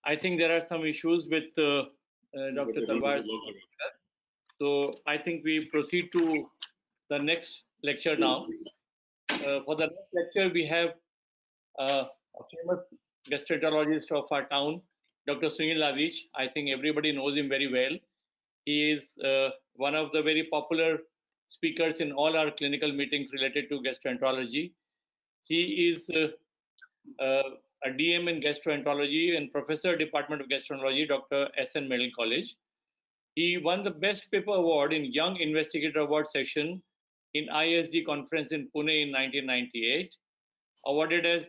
I think there are some issues with Dr. Talwar's. So I think we proceed to the next lecture now. For the next lecture, we have a famous gastroenterologist of our town, Dr. Sunil Ladish. I think everybody knows him very well. He is one of the very popular speakers in all our clinical meetings related to gastroenterology. He is a DM in gastroenterology and professor, Department of Gastroenterology, Dr. S.N. Medical College. He won the Best Paper Award in Young Investigator Award session in ISG conference in Pune in 1998. Awarded as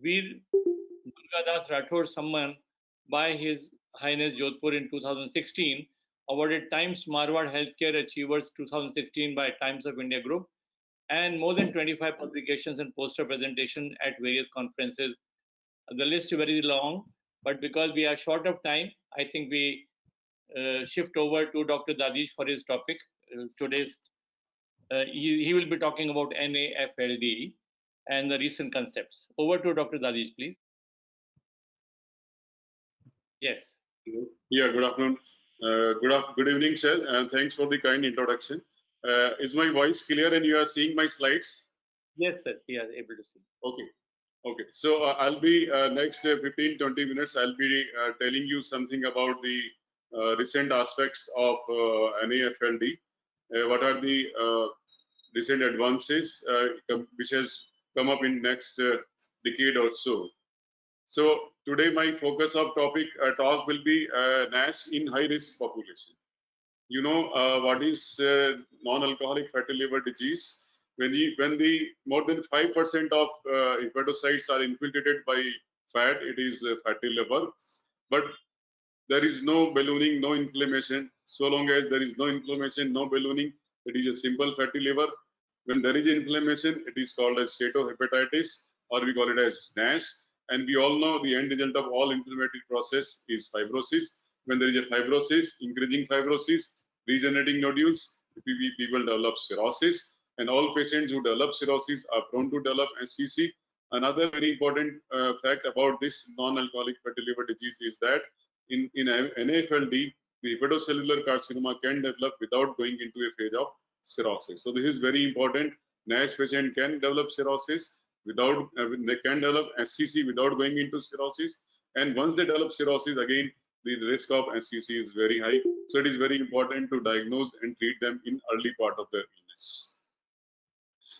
Veer Durgadas Rathod Samman by His Highness Jodhpur in 2016. Awarded Times Marwar Healthcare Achievers 2016 by Times of India Group, and more than 25 publications and poster presentation at various conferences. The list is very long, but because we are short of time, I think we shift over to Dr. Dadish for his topic. Today's he will be talking about NAFLD and the recent concepts. Over to Dr. Dadish, please. Yes. Yeah, good afternoon. Good evening, sir, and thanks for the kind introduction. Is my voice clear and you are seeing my slides? Yes, sir, we are able to see. Okay. Okay, so I'll be next 15-20 minutes, I'll be telling you something about the recent aspects of NAFLD. What are the recent advances which has come up in next decade or so. So today my focus of topic talk will be NASH in high risk population. You know what is non-alcoholic fatty liver disease? When the more than 5% of hepatocytes are infiltrated by fat, it is fatty liver. But there is no ballooning, no inflammation. So long as there is no inflammation, no ballooning, it is a simple fatty liver. When there is inflammation, it is called as steatohepatitis, or we call it as NASH. And we all know the end result of all inflammatory process is fibrosis. When there is a fibrosis, increasing fibrosis, regenerating nodules, people develop cirrhosis. And all patients who develop cirrhosis are prone to develop SCC. Another very important fact about this non-alcoholic fatty liver disease is that in NAFLD, the hepatocellular carcinoma can develop without going into a phase of cirrhosis. So this is very important. NASH patient can develop cirrhosis without, they can develop SCC without going into cirrhosis. And once they develop cirrhosis, again, the risk of SCC is very high. So it is very important to diagnose and treat them in early part of their illness.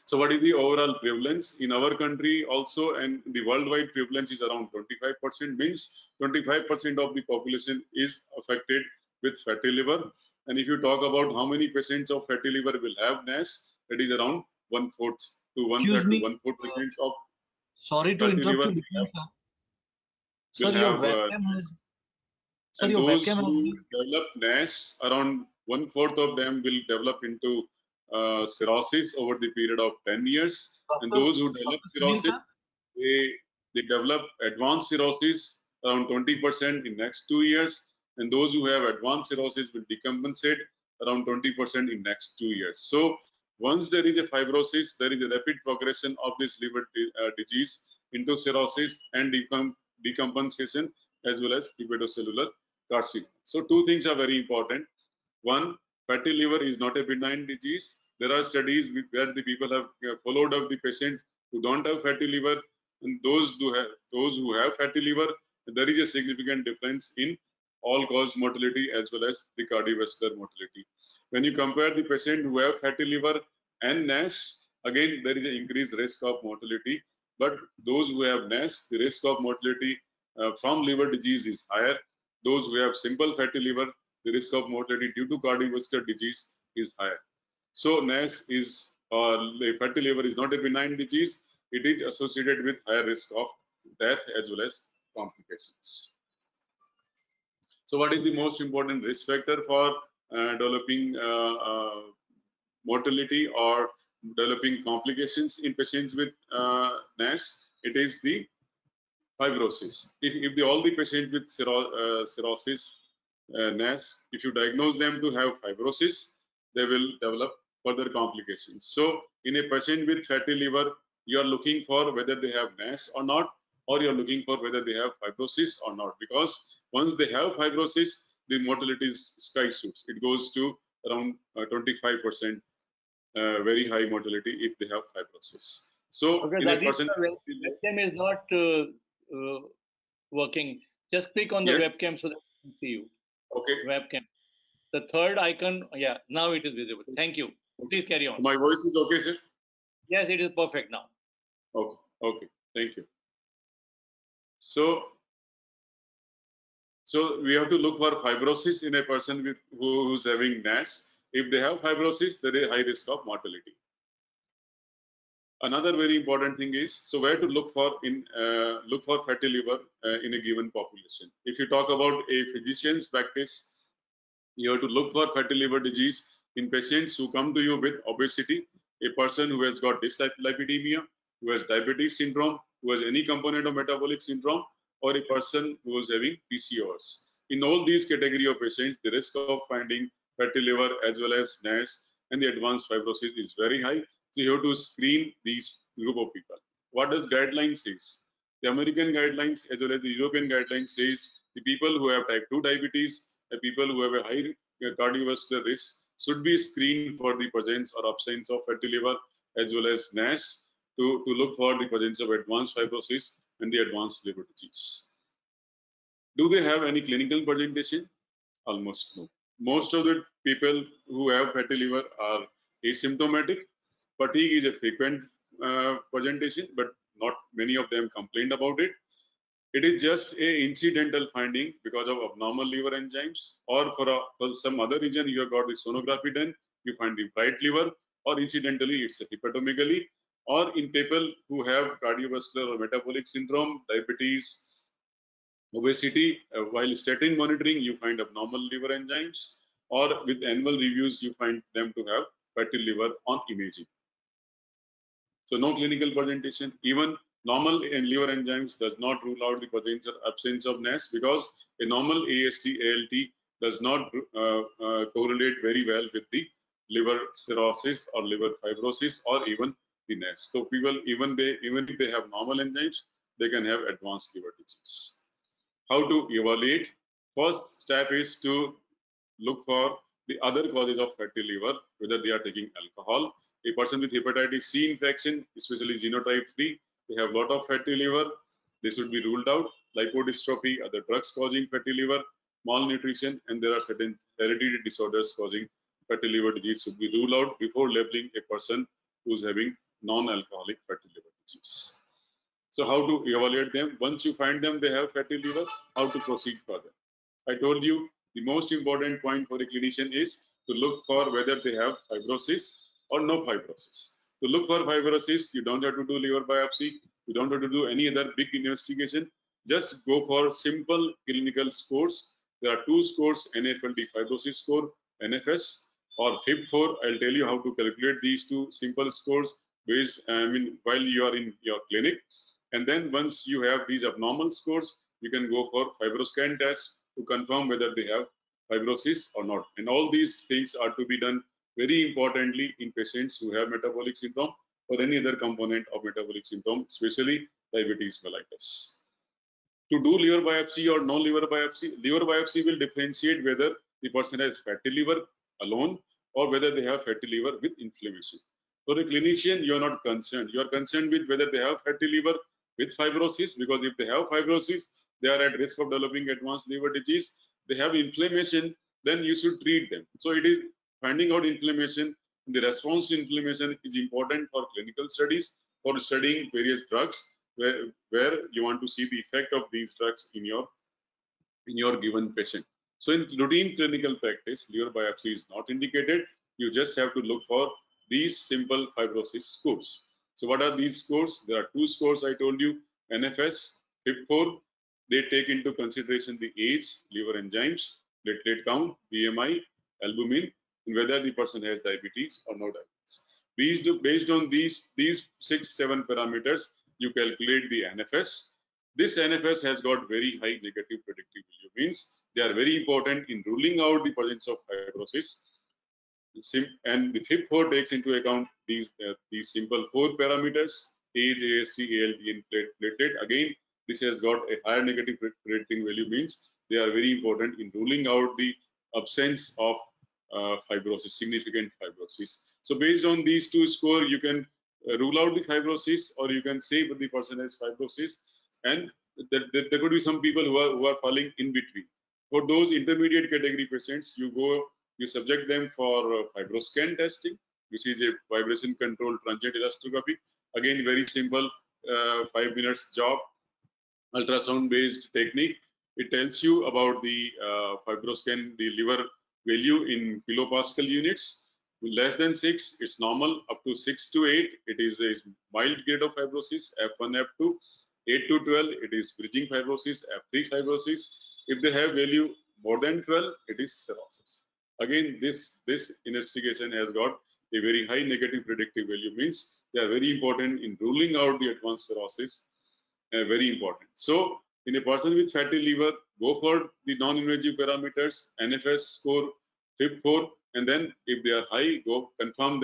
So what is the overall prevalence in our country also, and the worldwide prevalence is around 25%, means 25% of the population is affected with fatty liver. And if you talk about how many patients of fatty liver will have NASH, that is around 1/4 to 1/3 to 1/4% of. Sorry to interrupt you, sir. Sir, your webcam has. Sir, your webcam who develop NASH, around 1/4 of them will develop into cirrhosis over the period of 10 years. And those who develop cirrhosis, they develop advanced cirrhosis around 20% in next 2 years. And those who have advanced cirrhosis will decompensate around 20% in next 2 years. So once there is a fibrosis, there is a rapid progression of this liver disease into cirrhosis and decompensation, as well as hepatocellular carcinoma. So two things are very important. One, fatty liver is not a benign disease. There are studies where the people have followed up the patients who don't have fatty liver, and those who have fatty liver, there is a significant difference in all-cause mortality as well as the cardiovascular mortality. When you compare the patient who have fatty liver and NASH, again there is an increased risk of mortality. But those who have NASH, the risk of mortality from liver disease is higher. Those who have simple fatty liver, the risk of mortality due to cardiovascular disease is higher. So NASH is, fatty liver is not a benign disease. It is associated with higher risk of death as well as complications. So what is the most important risk factor for developing mortality or developing complications in patients with NASH? It is the fibrosis. If all the patients with cirrhosis, NASH, if you diagnose them to have fibrosis, they will develop further complications. So in a patient with fatty liver, you are looking for whether they have NASH or not. or you're looking for whether they have fibrosis or not. Because once they have fibrosis, the mortality is sky shoots. It goes to around 25%, very high mortality if they have fibrosis. So Okay, in a that is person, the webcam is not working. Just click on the yes, webcam so that I can see you. okay. Webcam. The third icon, yeah, now it is visible. Thank you. Please carry on. My voice is okay, sir? Yes, it is perfect now. Okay, okay, thank you. So we have to look for fibrosis in a person with who's having NASH. If they have fibrosis, there is high risk of mortality. Another very important thing is, so where to look for fatty liver in a given population. If you talk about a physician's practice, you have to look for fatty liver disease in patients who come to you with obesity, a person who has got dyslipidemia, who has diabetes syndrome, who has any component of metabolic syndrome, or a person who is having PCOS. In all these category of patients, the risk of finding fatty liver as well as NASH and the advanced fibrosis is very high. So you have to screen these group of people. What does guidelines says? The American guidelines as well as the European guidelines says the people who have type 2 diabetes, the people who have a high cardiovascular risk should be screened for the presence or absence of fatty liver as well as NASH to look for the presence of advanced fibrosis and the advanced liver disease. Do they have any clinical presentation? Almost no. Most of the people who have fatty liver are asymptomatic. Fatigue is a frequent presentation, but not many of them complained about it. It is just a incidental finding because of abnormal liver enzymes, or for some other reason you have got the sonography done, you find the bright liver, or incidentally it's a hepatomegaly, or in people who have cardiovascular or metabolic syndrome, diabetes, obesity, while statin monitoring, you find abnormal liver enzymes, or with annual reviews, you find them to have fatty liver on imaging. So no clinical presentation. Even normal liver enzymes does not rule out the presence or absence of NASH, because a normal AST, ALT does not correlate very well with the liver cirrhosis or liver fibrosis or even the NASH. So people, even if they have normal enzymes, they can have advanced liver disease. How to evaluate? First step is to look for the other causes of fatty liver, whether they are taking alcohol. A person with hepatitis C infection, especially genotype 3, they have a lot of fatty liver. This should be ruled out. Lipodystrophy, other drugs causing fatty liver, malnutrition, and there are certain hereditary disorders causing fatty liver disease should be ruled out before labeling a person who's having non-alcoholic fatty liver disease. So how to evaluate them? Once you find them, they have fatty liver, how to proceed further? I told you the most important point for a clinician is to look for whether they have fibrosis or no fibrosis. To look for fibrosis, you don't have to do liver biopsy. You don't have to do any other big investigation. Just go for simple clinical scores. There are two scores, NAFLD fibrosis score, NFS, or FIB4. I'll tell you how to calculate these two simple scores based, while you are in your clinic. And then once you have these abnormal scores, you can go for fibroscan test to confirm whether they have fibrosis or not. And all these things are to be done very importantly in patients who have metabolic syndrome or any other component of metabolic syndrome, especially diabetes mellitus. To do liver biopsy or non-liver biopsy will differentiate whether the person has fatty liver alone or whether they have fatty liver with inflammation. For a clinician, you are not concerned. You are concerned with whether they have fatty liver with fibrosis, because if they have fibrosis, they are at risk of developing advanced liver disease. They have inflammation, then you should treat them. So it is finding out inflammation. The response to inflammation is important for clinical studies, for studying various drugs, where you want to see the effect of these drugs in your given patient. So in routine clinical practice, liver biopsy is not indicated. You just have to look for these simple fibrosis scores. So what are these scores? There are two scores I told you, NFS, FIB4. They take into consideration the age, liver enzymes, platelet count, BMI, albumin, and whether the person has diabetes or no diabetes. Based on these 6-7 parameters, you calculate the NFS. This NFS has got very high negative predictive value, means they are very important in ruling out the presence of fibrosis. And the FIB4 takes into account these simple 4 parameters: age, AST, ALT, and platelet. Again, this has got a higher negative predicting value, means they are very important in ruling out the absence of fibrosis, significant fibrosis. So based on these two scores, you can rule out the fibrosis, or you can say that the person has fibrosis, and there could be some people who are falling in between. For those intermediate category patients, you subject them for fibroscan testing, which is a vibration controlled transient elastography. Again, very simple, 5 minutes job, ultrasound based technique. It tells you about the fibroscan, the liver value in kilopascal units. Less than 6, it's normal. Up to 6 to 8, it is a mild grade of fibrosis, F1, F2. 8 to 12, it is bridging fibrosis, F3 fibrosis. If they have value more than 12, it is cirrhosis. Again, this investigation has got a very high negative predictive value, means they are very important in ruling out the advanced cirrhosis. Very important. So in a person with fatty liver, go for the non-invasive parameters, NFS score, FIB4, and then if they are high, go confirm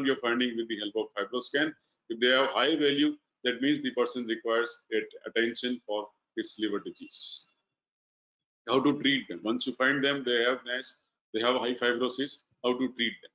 your finding with the help of fibroscan. If they have high value, that means the person requires attention for his liver disease. How to treat them? Once you find them, they have NASH, they have high fibrosis, how to treat them?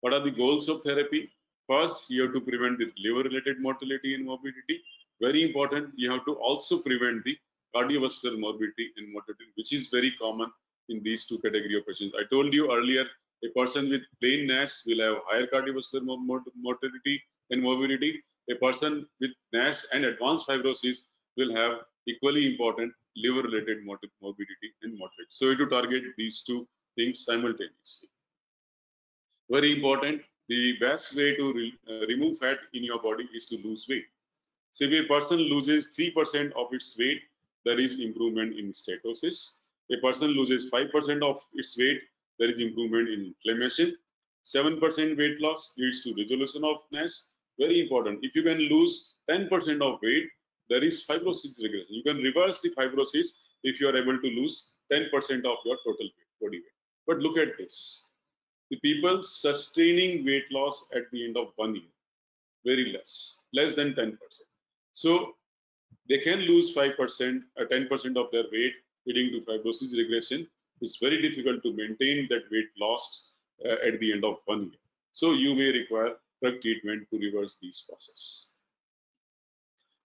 What are the goals of therapy? First, you have to prevent the liver-related mortality and morbidity. Very important, you have to also prevent the cardiovascular morbidity and mortality, which is very common in these two categories of patients. I told you earlier, a person with plain NASH will have higher cardiovascular mortality and morbidity. A person with NASH and advanced fibrosis will have equally important liver-related morbidity and mortality. So you have to target these two things simultaneously. Very important, the best way to remove fat in your body is to lose weight. So if a person loses 3% of its weight, there is improvement in steatosis. A person loses 5% of its weight, there is improvement in inflammation. 7% weight loss leads to resolution of NASH. Very important. If you can lose 10% of weight, there is fibrosis regression. You can reverse the fibrosis if you are able to lose 10% of your total body weight. But look at this. The people sustaining weight loss at the end of 1 year, very less than 10%. So they can lose 5%, 10% of their weight, leading to fibrosis regression. It's very difficult to maintain that weight lost at the end of 1 year. So you may require drug treatment to reverse these processes.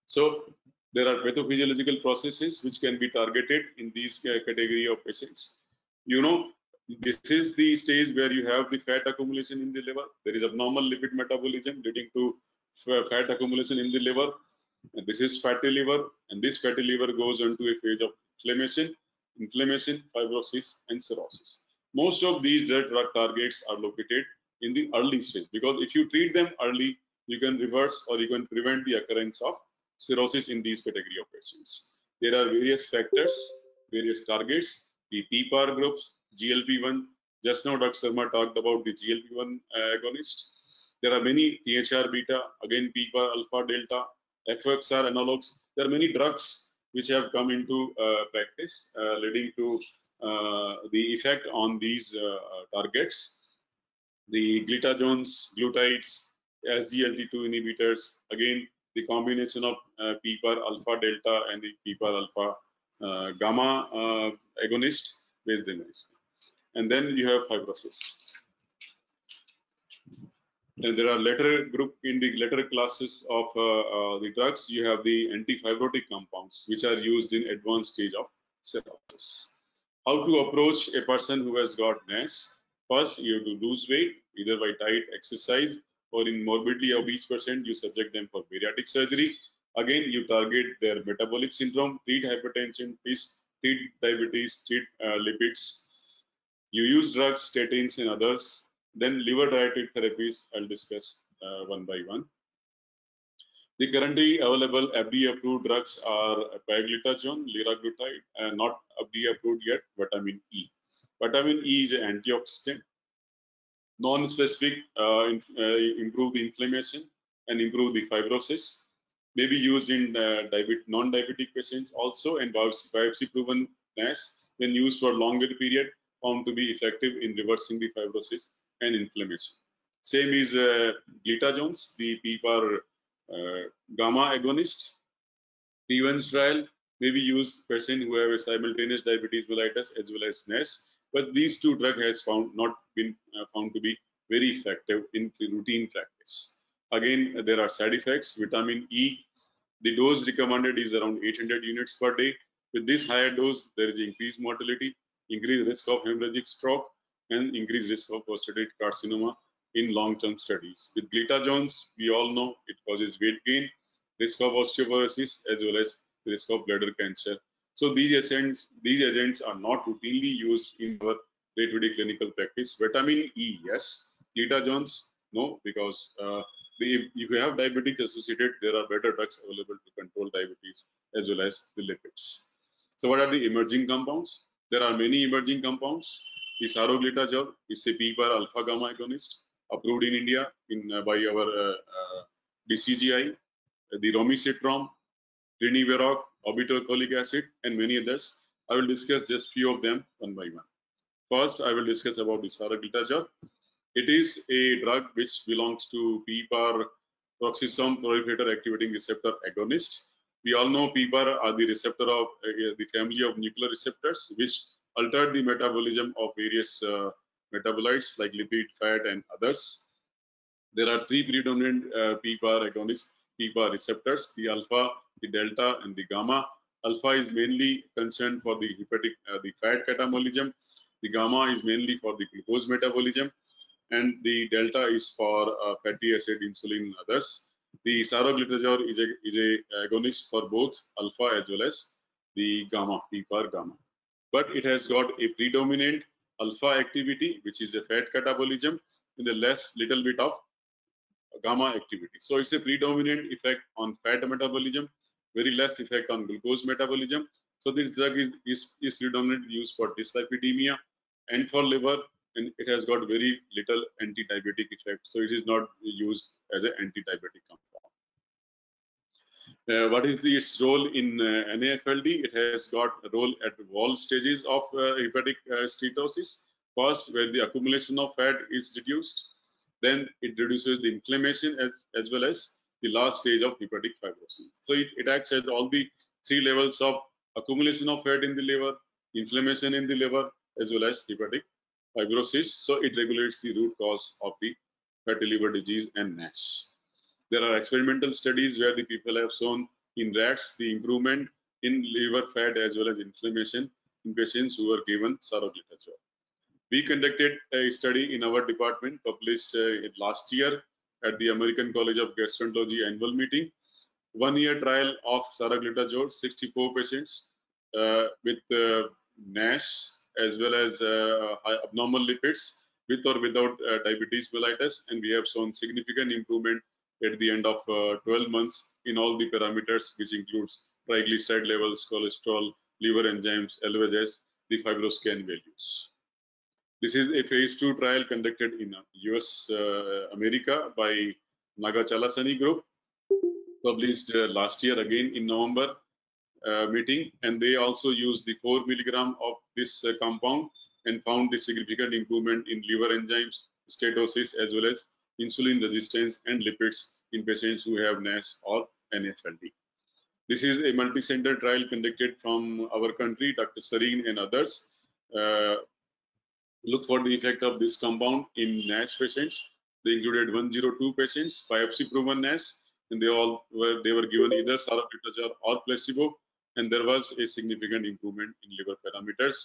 So there are pathophysiological processes which can be targeted in these category of patients. You know, this is the stage where you have the fat accumulation in the liver. There is abnormal lipid metabolism leading to fat accumulation in the liver. And this is fatty liver, and this fatty liver goes into a phase of inflammation, fibrosis, and cirrhosis. Most of these drug targets are located in the early stage, because if you treat them early, you can reverse or you can prevent the occurrence of cirrhosis in these category of patients. There are various factors, various targets, the PPAR groups, GLP-1. Just now, Dr. Sharma talked about the GLP-1 agonist. There are many THR beta, again PPAR alpha delta, FXR analogs. There are many drugs which have come into practice, leading to the effect on these targets. The glitazones, glutides, SGLT2 inhibitors, again the combination of PPAR alpha delta and the PPAR alpha gamma agonist based agonist. And then you have fibrosis. And there are later group in the later classes of the drugs. You have the antifibrotic compounds which are used in advanced stage of cirrhosis. How to approach a person who has got NASH? First, you have to lose weight either by diet, exercise, or in morbidly obese person, you subject them for bariatric surgery. Again, you target their metabolic syndrome, treat hypertension, treat diabetes, treat lipids. You use drugs, statins, and others. Then liver-directed therapies, I'll discuss one by one. The currently available FDA-approved drugs are pioglitazone, liraglutide, and not FDA-approved yet, vitamin E. Vitamin E is an antioxidant, non-specific, improve the inflammation and improve the fibrosis. May be used in non-diabetic patients also, and biopsy-proven NASH, when used for longer period, found to be effective in reversing the fibrosis and inflammation. Same is glitazones, the PPAR gamma agonist. Prevalence trial may be used patients who have a simultaneous diabetes mellitus as well as NASH, but these two drugs has not been found to be very effective in routine practice. Again, there are side effects. Vitamin E, the dose recommended is around 800 units per day. With this higher dose, there is increased mortality, increased risk of hemorrhagic stroke, and increased risk of prostate carcinoma in long-term studies. With glitazones, we all know it causes weight gain, risk of osteoporosis, as well as risk of bladder cancer. So these agents are not routinely used in our day-to-day clinical practice. Vitamin E, yes. Glitazones, no, because if you have diabetes associated, there are better drugs available to control diabetes as well as the lipids. So what are the emerging compounds? There are many emerging compounds. The saroglitazole is a PPAR alpha gamma agonist approved in India by our DCGI. The romicetrone, triniveroc, obeticholic acid, and many others. I will discuss just few of them one by one. First, I will discuss about the saroglitazole. It is a drug which belongs to PPAR, peroxisome proliferator activating receptor agonist. We all know PPAR are the receptor of the family of nuclear receptors, which alter the metabolism of various metabolites like lipid, fat, and others. There are three predominant PPAR agonists, PPAR receptors: the alpha, the delta, and the gamma. Alpha is mainly concerned for the hepatic, the fat catabolism. The gamma is mainly for the glucose metabolism, and the delta is for fatty acid, insulin, and others. The saroglitazole is a agonist for both alpha as well as the gamma, PPAR gamma. But it has got a predominant alpha activity, which is a fat catabolism, and a little bit of gamma activity. So it's a predominant effect on fat metabolism, very less effect on glucose metabolism. So this drug is predominantly used for dyslipidemia and for liver, and it has got very little anti-diabetic effect. So it is not used as an anti-diabetic compound. What is its role in NAFLD? It has got a role at all stages of hepatic steatosis. First, where the accumulation of fat is reduced. Then it reduces the inflammation as well as the last stage of hepatic fibrosis. So it acts as all the three levels of accumulation of fat in the liver, inflammation in the liver, as well as hepatic fibrosis. So it regulates the root cause of the fatty liver disease and NASH. There are experimental studies where the people have shown in rats the improvement in liver fat as well as inflammation in patients who were given saroglitazole. We conducted a study in our department, published last year at the American College of Gastroenterology annual meeting. 1 year trial of saroglitazole, 64 patients with NASH as well as abnormal lipids with or without diabetes mellitus, and we have shown significant improvement at the end of 12 months in all the parameters, which includes triglyceride levels, cholesterol, liver enzymes, as well as the FibroScan values. This is a phase 2 trial conducted in US, America by Naga Chalasani group, published last year again in November meeting, and they also used the 4 milligram of this compound and found the significant improvement in liver enzymes, steatosis, as well as insulin resistance and lipids in patients who have NASH or NAFLD. This is a multi-center trial conducted from our country, Dr. Sareen and others. Look for the effect of this compound in NASH patients. They included 102 patients, biopsy-proven NASH, and they were given either saroglitazole or placebo, and there was a significant improvement in liver parameters.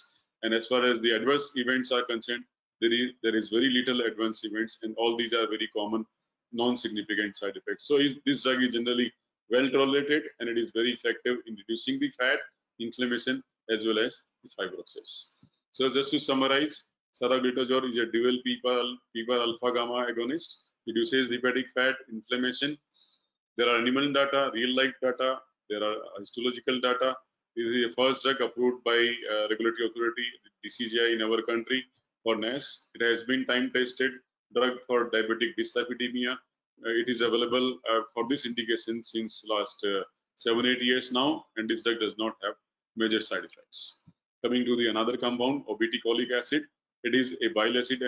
And as far as the adverse events are concerned, there is very little adverse events, and all these are very common, non-significant side effects. So this drug is generally well tolerated, and it is very effective in reducing the fat, inflammation, as well as the fibrosis. So just to summarize, saroglitazole is a dual PPAR alpha gamma agonist, reduces hepatic fat, inflammation. There are animal data, real-life data, there are histological data. This is the first drug approved by regulatory authority, DCGI, in our country for NASH. It has been time-tested drug for diabetic dyslipidemia. It is available for this indication since last 7-8 years now, and this drug does not have major side effects. Coming to the another compound, obeticholic acid. It is a bile acid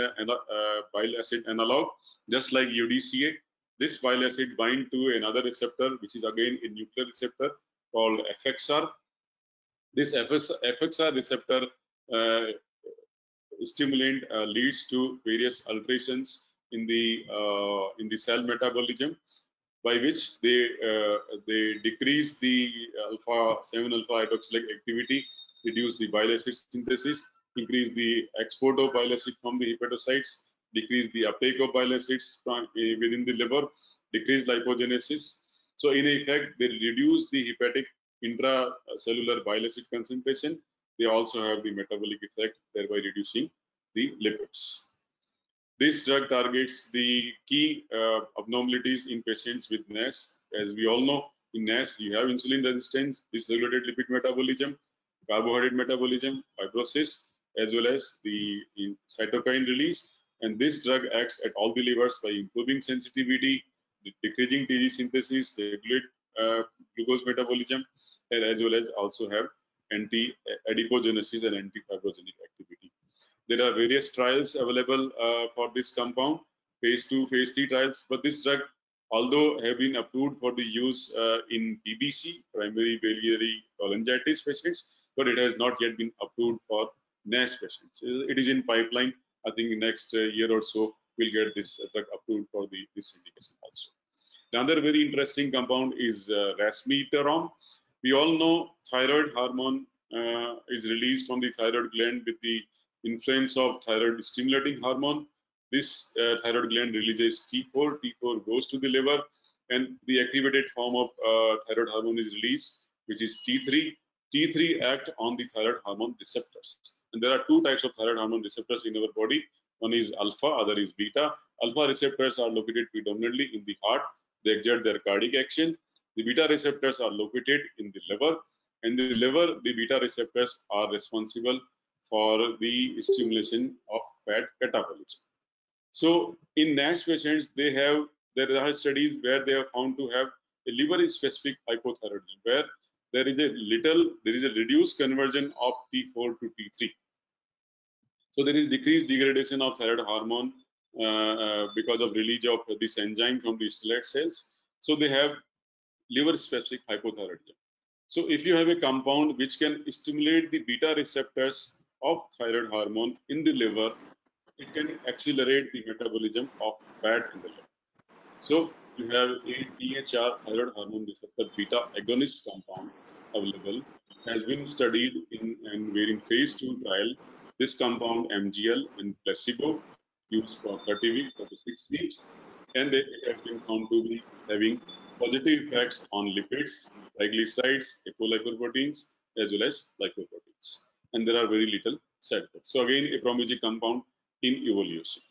analog, just like UDCA. This bile acid binds to another receptor, which is again a nuclear receptor, called FXR. This FXR receptor stimulant leads to various alterations in the cell metabolism, by which they decrease the alpha 7 alpha hydroxylate activity, reduce the bile acid synthesis, increase the export of bile acid from the hepatocytes, decrease the uptake of bile acids from within the liver, decrease lipogenesis. So in effect, they reduce the hepatic intracellular bile acid concentration. They also have the metabolic effect, thereby reducing the lipids. This drug targets the key abnormalities in patients with NASH. As we all know, in NASH, you have insulin resistance, dysregulated lipid metabolism, carbohydrate metabolism, fibrosis, as well as the cytokine release. And this drug acts at all the levers by improving sensitivity, decreasing TG synthesis, regulate glucose metabolism, and as well as also have anti-adipogenesis and anti-fibrogenic activity. There are various trials available for this compound, phase 2, phase 3 trials. But this drug, although have been approved for the use in PBC, primary biliary cholangitis patients, but it has not yet been approved for NASH patients. It is in pipeline. I think in next year or so, we'll get this drug approved for this indication also. Another very interesting compound is resmetirom. We all know thyroid hormone is released from the thyroid gland with the influence of thyroid stimulating hormone. This thyroid gland releases T4. T4 goes to the liver, and the activated form of thyroid hormone is released, which is T3. T3 act on the thyroid hormone receptors. And there are two types of thyroid hormone receptors in our body. One is alpha, other is beta. Alpha receptors are located predominantly in the heart. They exert their cardiac action. The beta receptors are located in the liver. And in the liver, the beta receptors are responsible for the stimulation of fat catabolism. So in NASH patients, there are studies where they are found to have a liver-specific hypothyroidism, where there is a reduced conversion of T4 to T3. So there is decreased degradation of thyroid hormone because of release of this enzyme from the stellate cells. So they have liver-specific hypothyroidism. So if you have a compound which can stimulate the beta receptors of thyroid hormone in the liver, it can accelerate the metabolism of fat in the liver. So you have a THR, thyroid hormone receptor beta agonist compound available, has been studied in phase 2 trial. This compound MGL and placebo used for 30 weeks, 36 weeks, and it has been found to be having positive effects on lipids, triglycerides, apolipoproteins, as well as lipoproteins. And there are very little side effects. So again, a promising compound in evolution.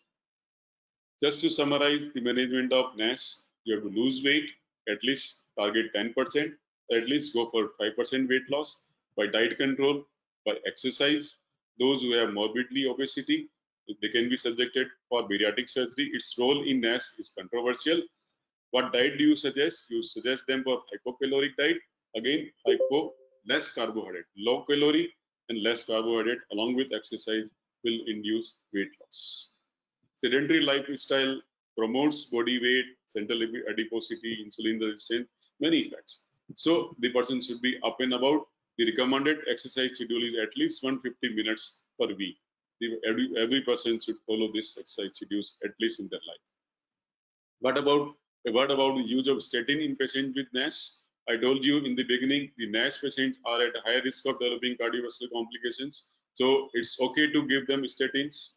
Just to summarize the management of NASH, you have to lose weight, at least target 10%, at least go for 5% weight loss by diet control, by exercise. Those who have morbidly obesity, they can be subjected for bariatric surgery. Its role in NASH is controversial. What diet do you suggest? You suggest them for hypocaloric diet. Again, less carbohydrate, low calorie and less carbohydrate along with exercise will induce weight loss. Sedentary lifestyle promotes body weight, central adiposity, insulin resistance, many effects. So the person should be up and about. The recommended exercise schedule is at least 150 minutes per week. Every person should follow this exercise schedule at least in their life. What about the use of statin in patients with NASH? I told you in the beginning, the NASH patients are at a higher risk of developing cardiovascular complications. So it's okay to give them statins.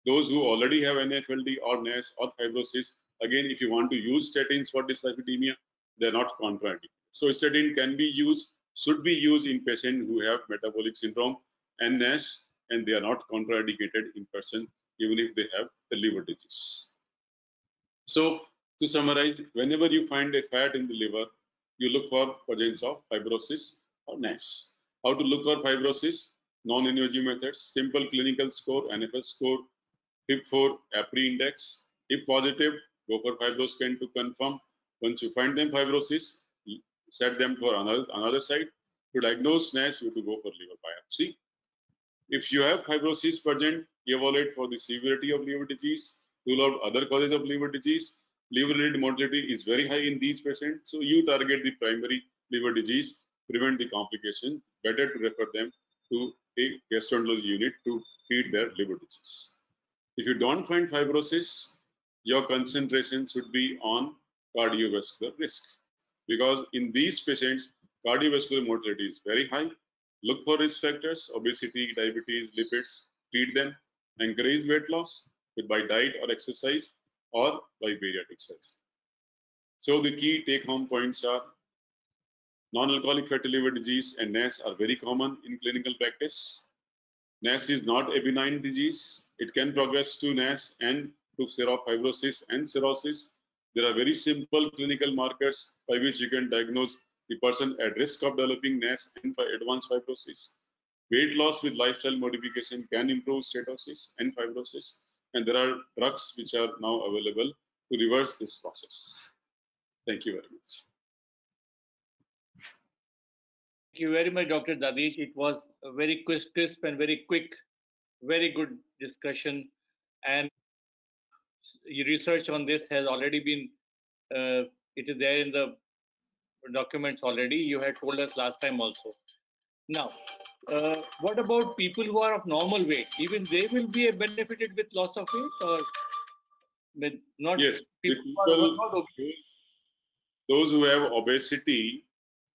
Those who already have NAFLD or NASH or fibrosis, again, if you want to use statins for dyslipidemia, they're not contraindicated. So statin can be used, should be used in patients who have metabolic syndrome and NASH, and they are not contraindicated in person, even if they have the liver disease. So to summarize, whenever you find a fat in the liver, you look for presence of fibrosis or NASH. How to look for fibrosis? Non-invasive methods, simple clinical score, NFL score, FIB4, APRI index. If positive, go for fibroscan to confirm. Once you find them fibrosis, set them for another site. To diagnose NASH, you have to go for liver biopsy. If you have fibrosis present, evaluate for the severity of liver disease, rule out other causes of liver disease. Liver-related mortality is very high in these patients, so you target the primary liver disease prevent the complication, better to refer them to a gastroenterology unit to treat their liver disease. If you don't find fibrosis, your concentration should be on cardiovascular risk, because in these patients, cardiovascular mortality is very high. Look for risk factors: obesity, diabetes, lipids, treat them, encourage weight loss by diet or exercise or by bariatric surgery. So the key take-home points are: non-alcoholic fatty liver disease and NAS are very common in clinical practice. NAS is not a benign disease. It can progress to NAS and to fibrosis and cirrhosis. There are very simple clinical markers by which you can diagnose the person at risk of developing NAS and advanced fibrosis. Weight loss with lifestyle modification can improve steatosis and fibrosis, and there are drugs which are now available to reverse this process. Thank you very much. Thank you very much, Dr. Dadish. It was a very crisp and very quick, very good discussion. And your research on this has already been, it is there in the documents already. You had told us last time also. Now, what about people who are of normal weight? Even they will be benefited with loss of weight, or with not? Yes, people the who are not obese. Those who have obesity,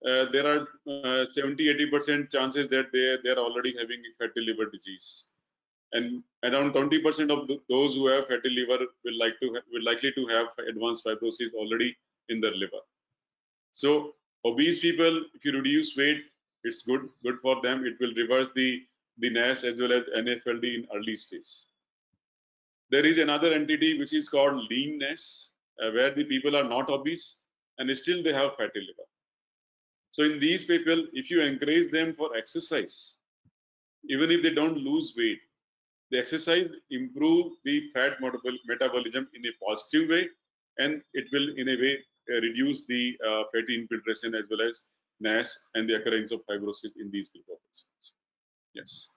there are 70-80% chances that they are already having fatty liver disease, and around 20% of those who have fatty liver will likely to have advanced fibrosis already in their liver. So obese people, if you reduce weight, it's good for them. It will reverse the NAS as well as NAFLD in early stage. There is another entity which is called lean NAS, where the people are not obese and still they have fatty liver. So in these people, if you encourage them for exercise, even if they don't lose weight, the exercise improve the fat metabolism in a positive way, and it will in a way reduce the fatty infiltration as well as NAS and the occurrence of fibrosis in these group of patients. Yes.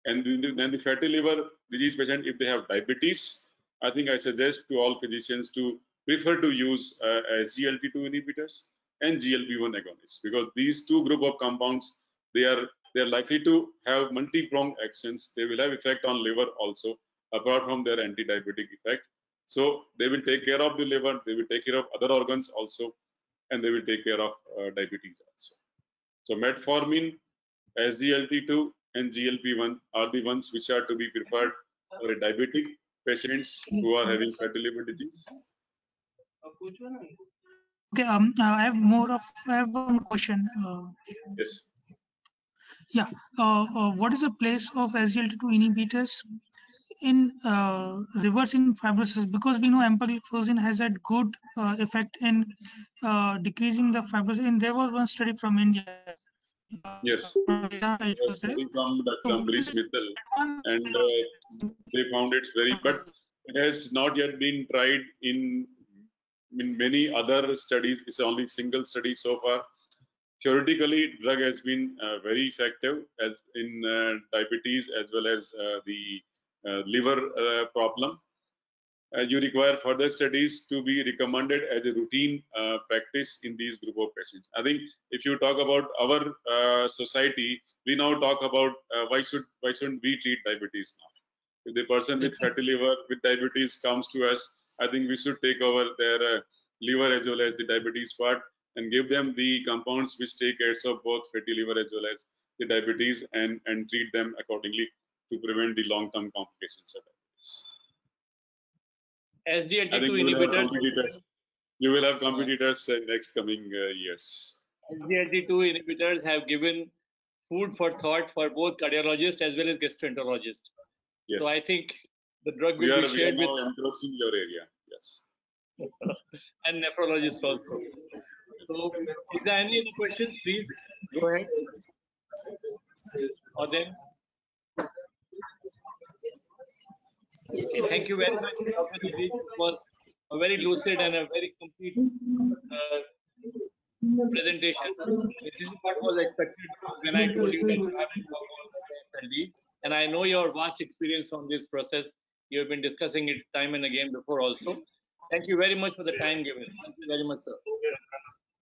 And then the fatty liver disease patient, if they have diabetes, I think I suggest to all physicians to prefer to use SGLT2 inhibitors and GLP-1 agonists, because these two group of compounds, they are likely to have multi-pronged actions. They will have effect on liver also, apart from their anti-diabetic effect. So they will take care of the liver, they will take care of other organs also, and they will take care of diabetes also. So metformin, SGLT2 and GLP-1 are the ones which are to be preferred for diabetic patients who are having fatty liver disease. Okay, I have one question. Yes. Yeah, what is the place of SGLT2 inhibitors in reversing fibrosis? Because we know empagliflozin has had good effect in decreasing the fibrosis. And there was one study from India. Yes. It was there. From Dr. Ambrish Mittal, and they found it but it has not yet been tried in many other studies. It's only single study so far. Theoretically, drug has been very effective as in diabetes as well as the liver problem. You require further studies to be recommended as a routine practice in these group of patients. I think if you talk about our society, we now talk about why shouldn't we treat diabetes now? If the person with fatty liver with diabetes comes to us, I think we should take over their liver as well as the diabetes part and give them the compounds which take care of both fatty liver as well as the diabetes, and treat them accordingly to prevent the long-term complications of diabetes. SGLT2 inhibitors. You will have competitors in next coming years. SGLT2 inhibitors have given food for thought for both cardiologists as well as gastroenterologists. Yes. So I think the drug will be shared with engrossing your area. Yes. and nephrologists also. So, is there any other questions? Please go ahead. Or then. Okay, thank you very much, Dr. Dadish. It was a very lucid and a very complete presentation. This is what was expected when I told you that you have to talk about FLD. And I know your vast experience on this process. You have been discussing it time and again before also. Thank you very much for the time given. Thank you very much, sir.